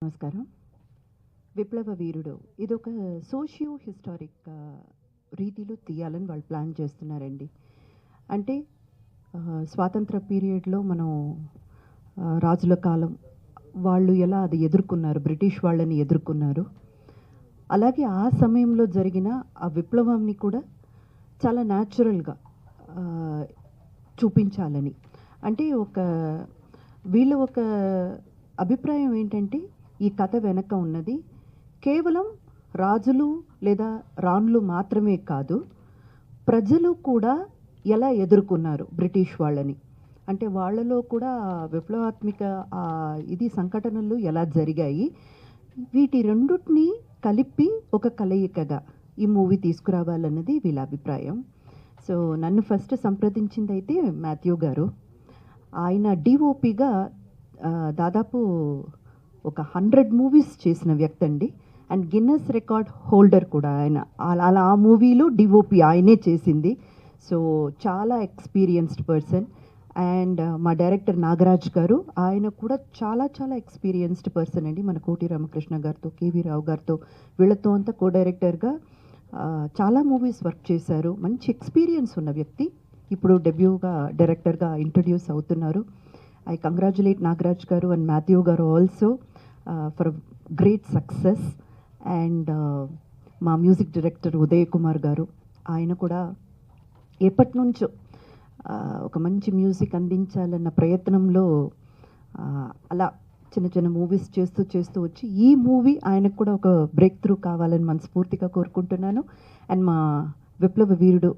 నమస్కారం. విప్లవ వీరుడు ఇదొక సోషియో హిస్టారిక్ రీతిలో తీయాలని వాళ్ళు ప్లాన్ చేస్తున్నారండి. అంటే స్వాతంత్ర పీరియడ్లో మనం రాజుల కాలం వాళ్ళు ఎలా అది ఎదుర్కొన్నారు, బ్రిటిష్ వాళ్ళని ఎదుర్కొన్నారు. అలాగే ఆ సమయంలో జరిగిన ఆ విప్లవాన్ని కూడా చాలా న్యాచురల్గా చూపించాలని. అంటే వీళ్ళ ఒక అభిప్రాయం ఏంటంటే ఈ కథ వెనక ఉన్నది కేవలం రాజులు లేదా రాణులు మాత్రమే కాదు, ప్రజలు కూడా ఎలా ఎదుర్కొన్నారు బ్రిటిష్ వాళ్ళని. అంటే వాళ్ళలో కూడా విప్లవాత్మక సంఘటనలు ఎలా జరిగాయి, వీటి రెండుటిని కలిపి ఒక కలయికగా ఈ మూవీ తీసుకురావాలన్నది వీళ్ళ అభిప్రాయం. సో నన్ను ఫస్ట్ సంప్రదించింది అయితే మాథ్యూ గారు. ఆయన డిఓపిగా దాదాపు ఒక 100 మూవీస్ చేసిన వ్యక్తి అండి. అండ్ గిన్నెస్ రికార్డ్ హోల్డర్ కూడా ఆయన. అలా ఆ మూవీలో డిఓపి ఆయనే చేసింది. సో చాలా ఎక్స్పీరియన్స్డ్ పర్సన్. అండ్ మా డైరెక్టర్ నాగరాజ్ గారు, ఆయన కూడా చాలా చాలా ఎక్స్పీరియన్స్డ్ పర్సన్ అండి. మన కోటి రామకృష్ణ గారితో, కేవీ రావు గారితో, వీళ్ళతో అంతా కో డైరెక్టర్గా చాలా మూవీస్ వర్క్ చేశారు. మంచి ఎక్స్పీరియన్స్ ఉన్న వ్యక్తి. ఇప్పుడు డెబ్యూగా డైరెక్టర్గా ఇంట్రడ్యూస్ అవుతున్నారు. ఐ కంగ్రాచులేట్ నాగరాజ్ గారు అండ్ మాథ్యూ గారు also for great success. And మా మ్యూజిక్ డైరెక్టర్ ఉదయ్ కుమార్ గారు, ఆయన కూడా ఎప్పటి నుంచో ఒక మంచి మ్యూజిక్ అందించాలన్న ప్రయత్నంలో అలా చిన్న చిన్న మూవీస్ చేస్తూ వచ్చి ఈ మూవీ ఆయనకు కూడా ఒక బ్రేక్ త్రూ కావాలని మనస్ఫూర్తిగా కోరుకుంటున్నాను. అండ్ మా విప్లవ వీరుడు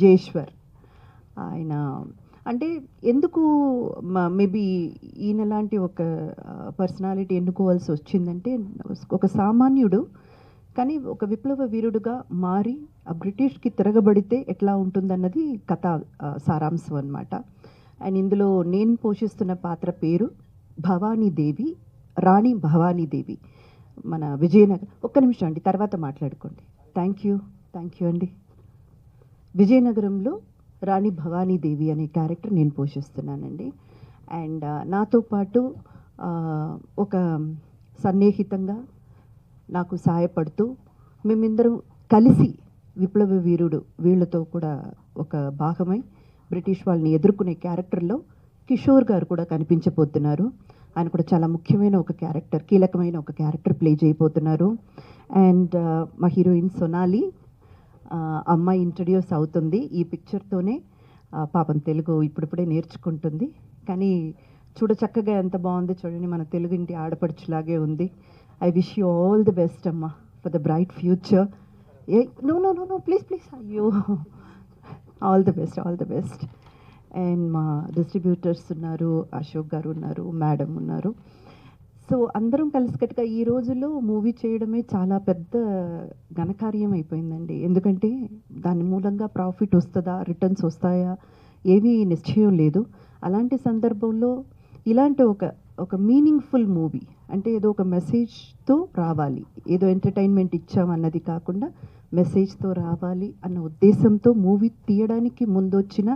జయేశ్వర్, ఆయన అంటే ఎందుకు మేబీ ఈయన లాంటి ఒక పర్సనాలిటీ ఎన్నుకోవాల్సి వచ్చిందంటే, ఒక సామాన్యుడు కానీ ఒక విప్లవ వీరుడుగా మారి ఆ బ్రిటిష్కి తిరగబడితే ఎట్లా ఉంటుందన్నది కథ సారాంశం అన్నమాట. అండ్ ఇందులో నేను పోషిస్తున్న పాత్ర పేరు భవానీదేవి, రాణి భవానీదేవి. మన విజయనగరం. ఒక్క నిమిషం అండి, తర్వాత మాట్లాడుకోండి. థ్యాంక్ యూ అండి. విజయనగరంలో రాణి భవానీదేవి అనే క్యారెక్టర్ నేను పోషిస్తున్నానండి. అండ్ నాతో పాటు ఒక సన్నిహితంగా నాకు సహాయపడుతూ మేమిద్దరం కలిసి విప్లవ వీరుడు వీళ్ళతో కూడా ఒక భాగమై బ్రిటిష్ వాళ్ళని ఎదుర్కొనే క్యారెక్టర్లో కిషోర్ గారు కూడా కనిపించబోతున్నారు. ఆయన కూడా చాలా ముఖ్యమైన ఒక క్యారెక్టర్, కీలకమైన ఒక క్యారెక్టర్ ప్లే చేయబోతున్నారు. అండ్ మా హీరోయిన్ సొనాలి, అమ్మాయి ఇంట్రడ్యూస్ అవుతుంది ఈ పిక్చర్తోనే. పాపం తెలుగు ఇప్పుడిప్పుడే నేర్చుకుంటుంది, కానీ చక్కగా ఎంత బాగుంది చూడండి, మన తెలుగింటి ఆడపడుచులాగే ఉంది. I wish you all the best అమ్మా for the bright future. No please అయ్యో, ఆల్ ది బెస్ట్. అండ్ మా డిస్ట్రిబ్యూటర్స్ ఉన్నారు, అశోక్ గారు ఉన్నారు, మేడం ఉన్నారు. సో అందరం కలిసికట్టుగా ఈ రోజుల్లో మూవీ చేయడమే చాలా పెద్ద ఘనకార్యం అయిపోయిందండి. ఎందుకంటే దాని మూలంగా ప్రాఫిట్ వస్తుందా, రిటర్న్స్ వస్తాయా, ఏమీ నిశ్చయం లేదు. అలాంటి సందర్భంలో ఇలాంటి ఒక మీనింగ్ఫుల్ మూవీ, అంటే ఏదో ఒక మెసేజ్తో రావాలి, ఏదో ఎంటర్టైన్మెంట్ ఇచ్చామన్నది కాకుండా మెసేజ్తో రావాలి అన్న ఉద్దేశంతో మూవీ తీయడానికి ముందొచ్చిన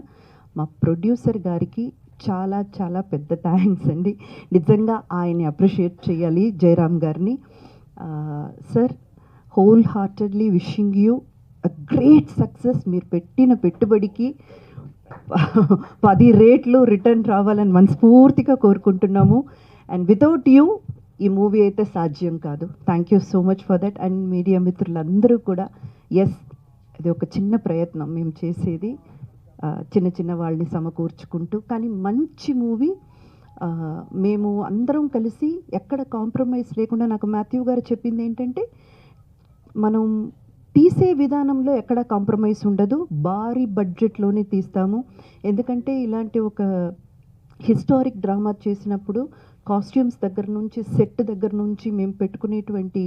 మా ప్రొడ్యూసర్ గారికి చాలా చాలా పెద్ద థ్యాంక్స్ అండి. నిజంగా ఆయన్ని అప్రిషియేట్ చేయాలి, జయరామ్ గారిని. Sir, whole heartedly wishing you a great success. మీరు పెట్టిన పెట్టుబడికి 10 రేట్లు రిటర్న్ రావాలని మనస్ఫూర్తిగా కోరుకుంటున్నాము. అండ్ వితౌట్ యూ ఈ మూవీ అయితే సాధ్యం కాదు. Thank you so much for that. And media మిత్రులందరూ కూడా, ఎస్, ఇది ఒక చిన్న ప్రయత్నం మేము చేసేది, చిన్న వాళ్ళని సమకూర్చుకుంటూ, కానీ మంచి మూవీ. మేము అందరం కలిసి ఎక్కడ కాంప్రమైజ్ లేకుండా, నాకు మాథ్యూ గారు చెప్పింది ఏంటంటే, మనం తీసే విధానంలో ఎక్కడ కాంప్రమైజ్ ఉండదు, భారీ బడ్జెట్లోనే తీస్తాము. ఎందుకంటే ఇలాంటి ఒక హిస్టారిక్ డ్రామా చేసినప్పుడు కాస్ట్యూమ్స్ దగ్గర నుంచి, సెట్ దగ్గర నుంచి మేము పెట్టుకునేటువంటి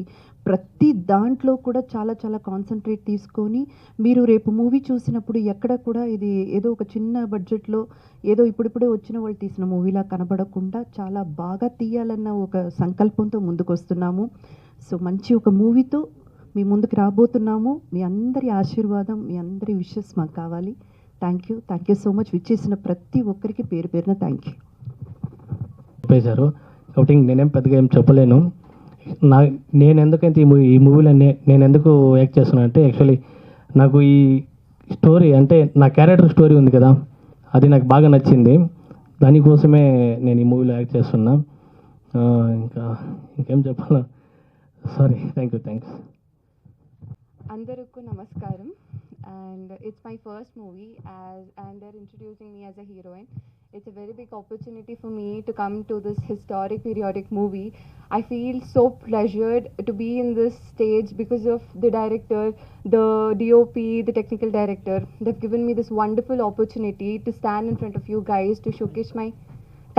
ప్రతి దాంట్లో కూడా చాలా చాలా కాన్సన్ట్రేట్ తీసుకొని, మీరు రేపు మూవీ చూసినప్పుడు ఎక్కడ కూడా ఇది ఏదో ఒక చిన్న బడ్జెట్లో ఏదో ఇప్పుడిప్పుడే వచ్చిన వాళ్ళు తీసిన మూవీలా కనబడకుండా చాలా బాగా తీయాలన్న ఒక సంకల్పంతో ముందుకు వస్తున్నాము. సో మంచి ఒక మూవీతో మీ ముందుకు రాబోతున్నాము. మీ అందరి ఆశీర్వాదం, మీ అందరి విషెస్ మాకు కావాలి. Thank you so much. విచ్చేసిన ప్రతి ఒక్కరికి పేరు పేరున థ్యాంక్ యూ. చెప్పేశారు కాబట్టి నేనేం పెద్దగా ఏం చెప్పలేను. నేను ఎందుకైతే ఈ మూవీలో నేను ఎందుకు యాక్ట్ చేస్తున్నాను అంటే యాక్చువల్లీ నాకు ఈ స్టోరీ అంటే నా క్యారెక్టర్ స్టోరీ ఉంది కదా, అది నాకు బాగా నచ్చింది. దానికోసమే నేను ఈ మూవీలో యాక్ట్ చేస్తున్నా. ఇంకేం చెప్పాలా, సారీ. థ్యాంక్స్. అందరికీ నమస్కారం. And it's my first movie and they're introducing me as a heroine. It's a very big opportunity for me to come to this historic periodic movie. I feel so pleasured to be in this stage because of the director, the DOP, the technical director. They've given me this wonderful opportunity to stand in front of you guys to showcase my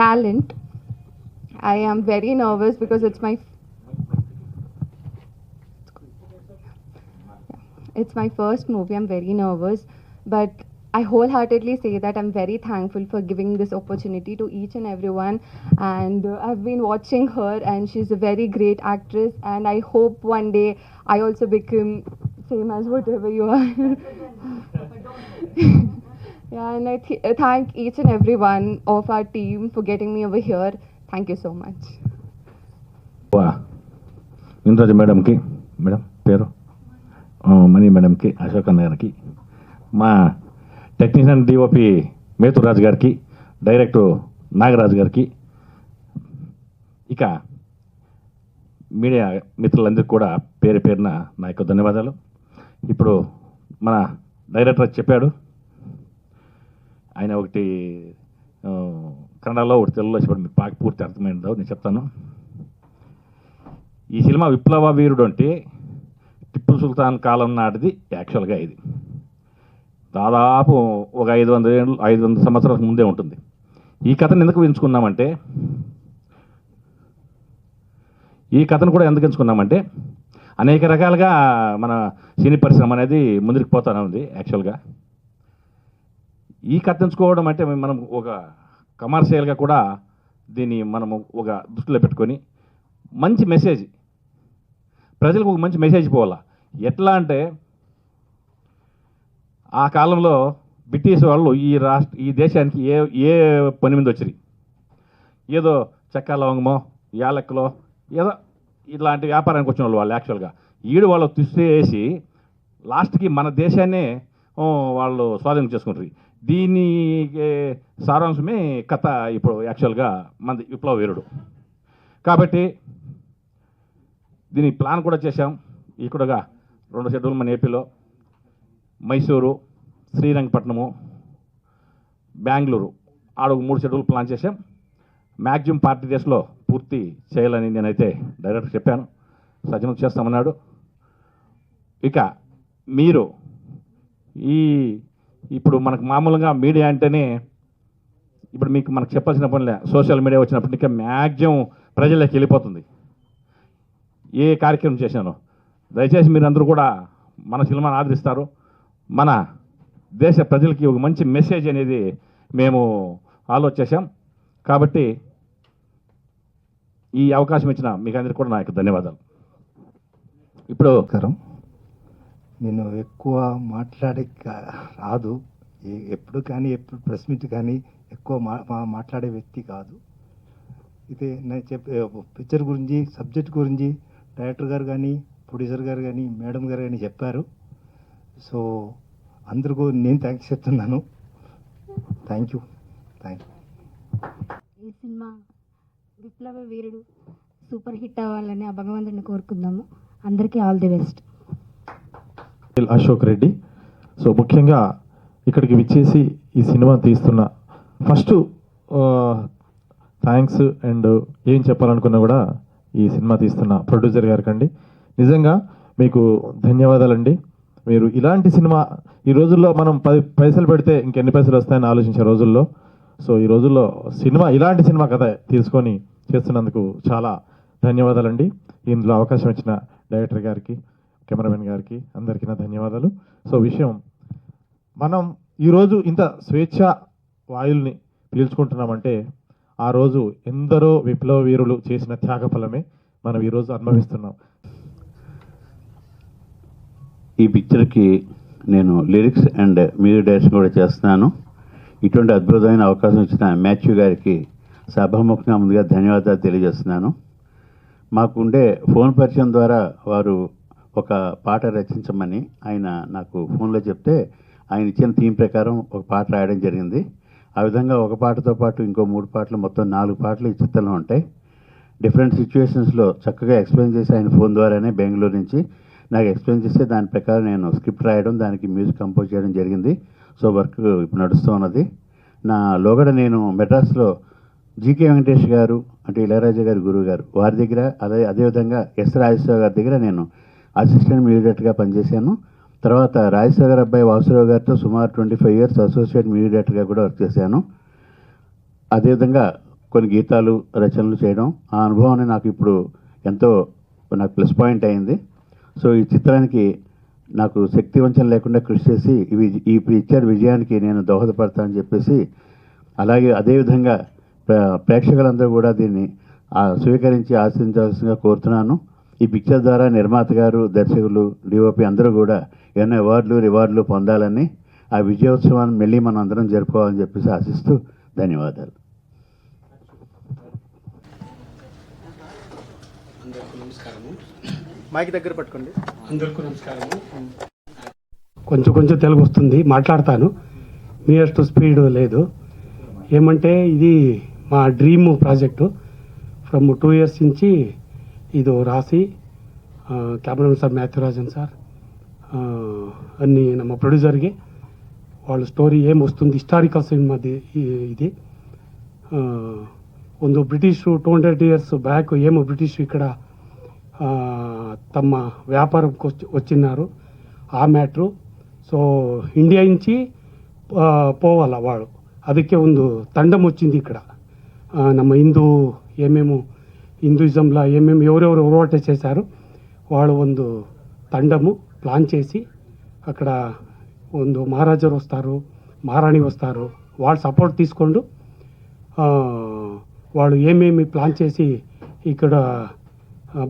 talent. I am very nervous because it's my first movie. I'm very nervous, but I wholeheartedly say that I'm very thankful for giving this opportunity to each and everyone. And I've been watching her, and she's a very great actress. And I hope one day I also become same as whatever you are. Yeah, and I thank each and every one of our team for getting me over here. Thank you so much. ఇంద్రాజ మేడంకి, madam పేరు మణి మేడంకి, అశోక్ అన్న గారికి, మా technician DOP మేతురాజు గారికి, director Nagaraju గారికి, ఇక media మిత్రులందరికీ కూడా పేరు పేరున నా యొక్క ధన్యవాదాలు. ఇప్పుడు మన డైరెక్టర్ చెప్పాడు, ఆయన ఒకటి కన్నడలో ఒకటి తెలుగులో చెప్పాడు, మీకు బాగా పూర్తి అర్థమైందో నేను చెప్తాను. ఈ సినిమా విప్లవ వీరుడు అంటే టిప్పు సుల్తాన్ కాలం నాటిది. యాక్చువల్గా ఇది దాదాపు ఒక 500 సంవత్సరాల ముందే ఉంటుంది. ఈ కథను ఎందుకు ఎంచుకున్నామంటే అనేక రకాలుగా మన సినీ పరిశ్రమ అనేది ముందుకు పోతానే ఉంది. యాక్చువల్గా ఈ కథ ఎంచుకోవడం అంటే మనం ఒక కమర్షియల్గా కూడా దీన్ని మనము ఒక దృష్టిలో పెట్టుకొని మంచి మెసేజ్, ప్రజలకు ఒక మంచి మెసేజ్ పోవాలా. ఎట్లా అంటే ఆ కాలంలో బ్రిటిష్ వాళ్ళు ఈ దేశానికి ఏ పని మీద వచ్చి ఏదో చెక్క లవంగమో యాలక్కలో ఏదో ఇలాంటి వ్యాపారానికి వచ్చిన వాళ్ళు యాక్చువల్గా వాళ్ళు తీసేసి లాస్ట్కి మన దేశాన్నే వాళ్ళు స్వాధీనం చేసుకుంటారు. దీని సారాంశమే కథ ఇప్పుడు యాక్చువల్గా మన విప్లవ వీరుడు. కాబట్టి దీని ప్లాన్ కూడా చేశాం. ఇక్కడగా 2 షెడ్యూల్ మన ఏపీలో, మైసూరు, శ్రీరంగపట్నము, బెంగళూరు ఆడ 3 షెడ్యూల్ ప్లాన్ చేశాం. మ్యాక్సిమం 40 డేస్లో పూర్తి చేయాలని నేనైతే డైరెక్టర్ చెప్పాను. సజ్జనం చేస్తామన్నాడు. ఇక మీరు ఇప్పుడు మనకు మామూలుగా మీడియా అంటేనే ఇప్పుడు మనకు చెప్పాల్సిన పనిలే, సోషల్ మీడియా వచ్చినప్పటికీ మ్యాక్సిమం ప్రజల్లోకి వెళ్ళిపోతుంది. ఏ కార్యక్రమం చేశానో దయచేసి మీరందరూ కూడా మన సినిమాను ఆదరిస్తారు. మన దేశ ప్రజలకి ఒక మంచి మెసేజ్ అనేది మేము ఆలోచించాం. కాబట్టి ఈ అవకాశం ఇచ్చిన మీకు అందరికీ కూడా నా యొక్క ధన్యవాదాలు. ఇప్పుడు నేను ఎక్కువ మాట్లాడే రాదు, ఎప్పుడు ప్రెస్ మీట్ కానీ ఎక్కువ మాట్లాడే వ్యక్తి కాదు. అయితే నేను పిక్చర్ గురించి, సబ్జెక్ట్ గురించి డైరెక్టర్ గారు కానీ, ప్రొడ్యూసర్ గారు కానీ, మేడం గారు కానీ చెప్పారు. సో అందరికీ నేను థ్యాంక్స్ చెప్తున్నాను. Thank you. ఈ సినిమా విప్లవ వీరుడు సూపర్ హిట్ అవ్వాలని ఆ భగవంతుని కోరుకుందాము. అందరికీ all the best. Ashok Reddy. So ముఖ్యంగా ఇక్కడికి విచ్చేసి ఈ సినిమా తీస్తున్న ఫస్ట్ థ్యాంక్స్. అండ్ ఏం చెప్పాలనుకున్నా కూడా ఈ సినిమా తీస్తున్న ప్రొడ్యూసర్ గారికి అండి నిజంగా మీకు ధన్యవాదాలండి. మీరు ఇలాంటి సినిమా ఈ రోజుల్లో మనం 10 పైసలు పెడితే ఇంకెన్ని పైసలు వస్తాయని ఆలోచించే రోజుల్లో, సో ఈ రోజుల్లో ఇలాంటి సినిమా కథ తీసుకొని చేస్తున్నందుకు చాలా ధన్యవాదాలండి. ఇందులో అవకాశం ఇచ్చిన డైరెక్టర్ గారికి, కెమెరామెన్ గారికి అందరికీ నా ధన్యవాదాలు. సో మనం ఈరోజు ఇంత స్వేచ్ఛ వాయుల్ని పీల్చుకుంటున్నామంటే ఆ రోజు ఎందరో విప్లవ వీరులు చేసిన త్యాగ ఫలమే మనం ఈరోజు అనుభవిస్తున్నాం. ఈ పిక్చర్కి నేను లిరిక్స్ అండ్ మ్యూజిక్ డైరెక్షన్ కూడా చేస్తున్నాను. ఇటువంటి అద్భుతమైన అవకాశం ఇచ్చిన మాథ్యూ గారికి సభాముఖంగా ముందుగా ధన్యవాదాలు తెలియజేస్తున్నాను. మాకుండే ఫోన్ పరిచయం ద్వారా వారు ఒక పాట రచించమని ఆయన నాకు ఫోన్లో చెప్తే ఆయన ఇచ్చిన థీమ్ ప్రకారం ఒక పాట రాయడం జరిగింది. ఆ విధంగా ఒక పాటతో పాటు ఇంకో 3 పాటలు, మొత్తం 4 పాటలు ఈ చిత్రంలో ఉంటాయి. డిఫరెంట్ సిచ్యువేషన్స్లో చక్కగా ఎక్స్ప్లెయిన్ చేసి ఆయన ఫోన్ ద్వారానే బెంగళూరు నుంచి నాకు ఎక్స్ప్లెయిన్ చేస్తే దాని ప్రకారం నేను స్క్రిప్ట్ రాయడం, దానికి మ్యూజిక్ కంపోజ్ చేయడం జరిగింది. సో వర్క్ ఇప్పుడు నడుస్తూ ఉన్నది. నా లోగడ నేను మెడ్రాస్లో జీకే వెంకటేష్ గారు అంటే ఇళయరాజా గారి గురువు గారు వారి దగ్గర, అదేవిధంగా ఎస్ రాజేశ్వరరావు గారి దగ్గర నేను అసిస్టెంట్ మ్యూజిక్ పనిచేశాను. తర్వాత రాజేశ్వర గారి అబ్బాయి వాసురావు గారితో సుమారు 25 years అసోసియేట్ మ్యూజిక్ డైరెక్టర్గా కూడా వర్క్ చేశాను. అదేవిధంగా కొన్ని గీతాలు రచనలు చేయడం, ఆ అనుభవాన్ని నాకు ఇప్పుడు ఎంతో నాకు ప్లస్ పాయింట్ అయింది. సో ఈ చిత్రానికి నాకు శక్తి వంచన లేకుండా కృషి చేసి ఈ పిక్చర్ విజయానికి నేను దోహదపడతానని చెప్పేసి, అలాగే అదేవిధంగా ప్రేక్షకులందరూ కూడా దీన్ని స్వీకరించి ఆశీర్వదించాల్సిందిగా కోరుతున్నాను. ఈ పిక్చర్ ద్వారా నిర్మాత గారు, దర్శకులు, డిఓపి అందరూ కూడా ఎన్నో రివార్డులు పొందాలని, ఆ విజయోత్సవాన్ని మళ్ళీ మనం అందరం జరుపుకోవాలని చెప్పేసి ఆశిస్తూ ధన్యవాదాలు. మైక్ దగ్గర పట్టుకోండి. అందరికీ నమస్కారము. కొంచెం తెలుగు వస్తుంది, మాట్లాడతాను. నియర్ స్పీడ్ లేదు. ఏమంటే ఇది మా డ్రీమ్ ప్రాజెక్టు. ఫ్రమ్ 2 years నుంచి ಇದು ರಾಸಿ ಕ್ಯಾಮ್ರಾಮನ್ ಸರ್ ಮ್ಯಾಥ್ಯೂರಾಜನ್ ಸರ್ అన్ని ನಮ್ಮ ప్రొడ్యూసర్ಗೆ వాళ్ళ స్టోరీ ఏం వస్తుంది, హిస్టారికల్ సినిమాది ఇది. ಒಂದು ಬ್ರಿಟಿಷು 200 years బ్యాక్ ఏమో బ్రిటిష్ ఇక్కడ తమ వ్యాపారంకి వచ్చినారు, ఆ మ్యాಟ್ರು. సో ఇండియా నుంచి పోవాల వాడు, ಅದಕ್ಕೆ ಒಂದು ತಂಡಂ వచ్చింది ఇక్కడ. ನಮ್ಮ హిందూయిజంలో ఎవరెవరు పోరాట చేశారు వాళ్ళు ಒಂದು ತಂಡము ప్లాన్ చేసి, అక్కడ ಒಂದು మహారాజరు వస్తారు, మహారాణి వస్తారు, వాళ్ళు సపోర్ట్ తీసుಕೊಂಡು వాళ్ళు ಏಮೇಮಿ ಪ್ಲಾನ್ చేసి ఇక్కడ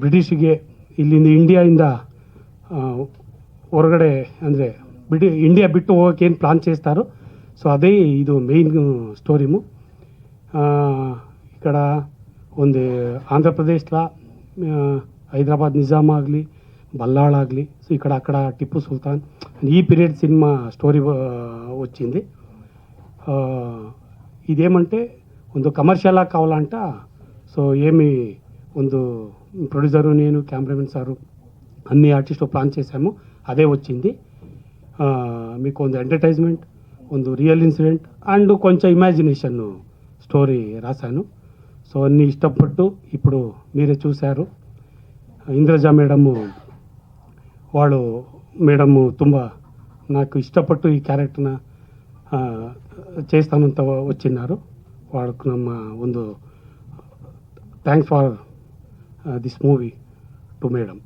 ಬ್ರಿಟಿಷ್ಗೆ ಇಲ್ಲಿಂದ ಇಂಡಿಯಾಯಿಂದ ಹೊರಗಡೆ ಅಂದರೆ ಇಂಡಿಯಾ ಬಿಟ್ಟು ಹೋಗೋಕೆ ಏನು ಪ್ಲಾನ್ చేస్తారు. సో అదే ಇದು మెయిన్ స్టోరీము. ఇక్కడ ಒಂದು ఆంధ్రప్రదేశ్లో హైదరాబాద్ నిజాం ಆಗಲಿ, బల్లాళ్ ಆಗಲಿ, సో అక్కడ టిప్పు సుల్తాన్ ఈ పీరియడ్ సినిమా స్టోరీ వచ్చింది. ఇదేమంటే ಒಂದು కమర్షియల్ ఆಗಿ కావాలంట. సో ಒಂದು ప్రొడ్యూసరు, నేను, కెమెరామెన్ సారు, అన్ని ఆర్టిస్టు ప్లాన్ చేశాము, అదే వచ్చింది. మీకు ಒಂದು ఎంటర్టైన్మెంట్, ಒಂದು రియల్ ఇన్సిడెంట్ అండ్ కొంచెం ఇమాజినేషన్ స్టోరీ రాశాను. సో అన్నీ ఇష్టపಟ್ಟು ఇప్పుడు మీరే చూశారు. ఇంద్రజా మేడము మేడము ತುಂಬ నాకు ఇష్టపಟ್ಟು ఈ క్యారెక్టర్ನ చేస్తానంత వచ్చినారు. వాళ్ళకు ನಮ್ಮ ಒಂದು thanks for this movie to madam.